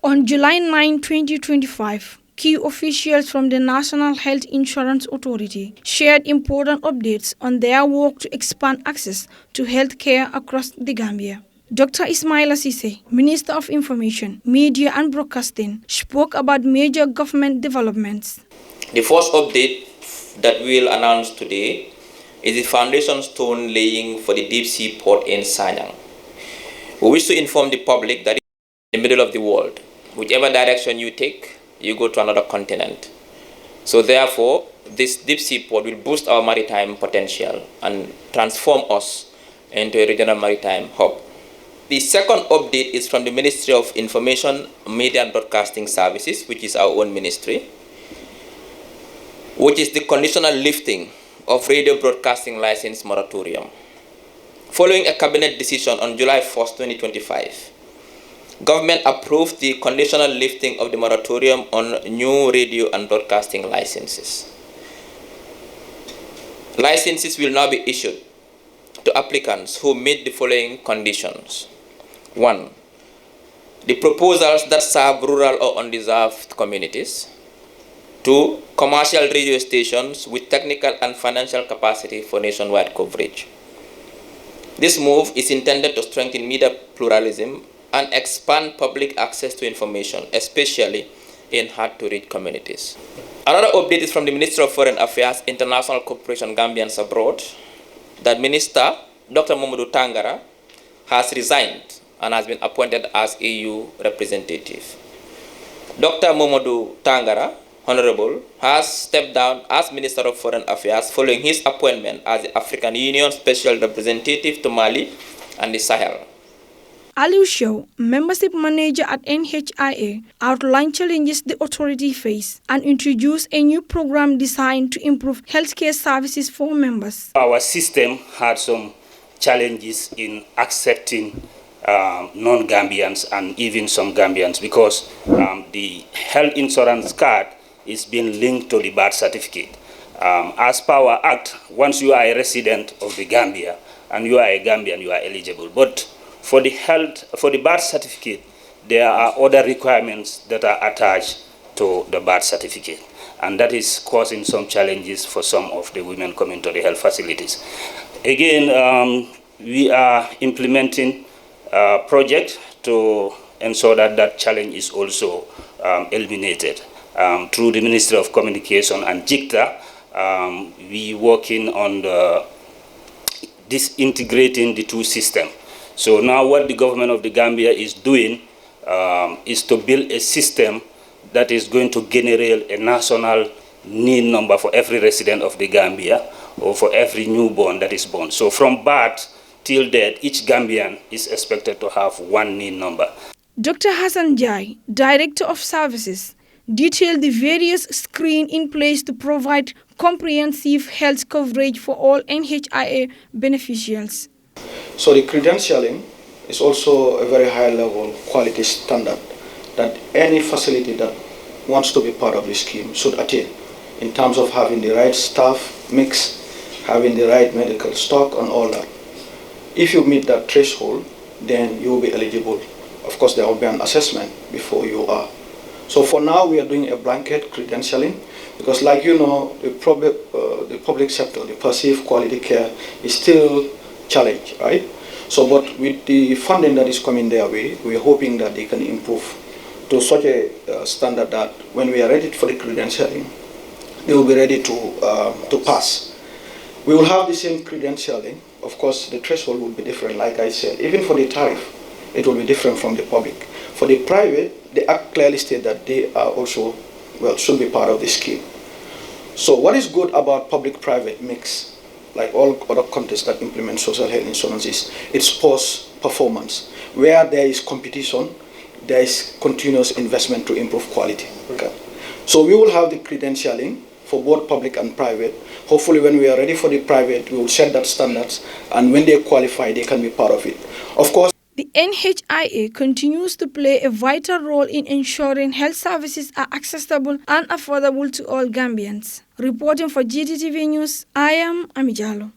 On July 9, 2025, key officials from the National Health Insurance Authority shared important updates on their work to expand access to health care across the Gambia. Dr. Ismaila Sise, Minister of Information, Media and Broadcasting, spoke about major government developments. The first update that we will announce today is the foundation stone laying for the deep sea port in Sanyang. We wish to inform the public that in the middle of the world, whichever direction you take, you go to another continent. So therefore, this deep sea port will boost our maritime potential and transform us into a regional maritime hub. The second update is from the Ministry of Information, Media and Broadcasting Services, which is our own ministry, which is the conditional lifting of radio broadcasting license moratorium. Following a cabinet decision on July 1st, 2025, government approved the conditional lifting of the moratorium on new radio and broadcasting licenses. Licenses will now be issued to applicants who meet the following conditions. 1. The proposals that serve rural or undeserved communities. 2. Commercial radio stations with technical and financial capacity for nationwide coverage. This move is intended to strengthen media pluralism and expand public access to information, especially in hard-to-reach communities. Another update is from the Ministry of Foreign Affairs, International Cooperation, Gambians Abroad, that Minister Dr. Momodu Tangara has resigned and has been appointed as EU representative. Dr. Momodu Tangara, Honorable, has stepped down as Minister of Foreign Affairs following his appointment as the African Union Special Representative to Mali and the Sahel. Aliu Show, Membership Manager at NHIA, outlined challenges the authority face and introduced a new program designed to improve healthcare services for members. Our system had some challenges in accepting non-Gambians and even some Gambians because the health insurance card is being linked to the birth certificate. As per our act, once you are a resident of the Gambia and you are a Gambian, you are eligible. But for the birth certificate, there are other requirements that are attached to the birth certificate. And that is causing some challenges for some of the women coming to the health facilities. Again, we are implementing a project to ensure that that challenge is also eliminated. Through the Ministry of Communication and JICTA, we working on disintegrating the two systems. So now what the government of the Gambia is doing is to build a system that is going to generate a national NIN number for every resident of the Gambia or for every newborn that is born. So from birth till death, each Gambian is expected to have one NIN number. Dr. Hassan Jai, Director of Services, detailed the various screens in place to provide comprehensive health coverage for all NHIA beneficiaries. So the credentialing is also a very high level quality standard that any facility that wants to be part of the scheme should attain in terms of having the right staff mix, having the right medical stock and all that. If you meet that threshold, then you will be eligible. Of course, there will be an assessment before you are. So for now, we are doing a blanket credentialing because, like you know, the public sector, the perceived quality care is still challenged, right? So, but with the funding that is coming their way, we are hoping that they can improve to such a standard that when we are ready for the credentialing, they will be ready to pass. We will have the same credentialing. Of course, the threshold will be different, like I said. Even for the tariff, it will be different from the public. For the private, the Act clearly states that they are also, well, should be part of the scheme. So what is good about public-private mix, like all other countries that implement social health insurance, is its post-performance. Where there is competition, there is continuous investment to improve quality. Okay. So we will have the credentialing for both public and private. Hopefully when we are ready for the private, we will set that standards, and when they qualify, they can be part of it. Of course, the NHIA continues to play a vital role in ensuring health services are accessible and affordable to all Gambians. Reporting for GTTV News, I am Amijalo.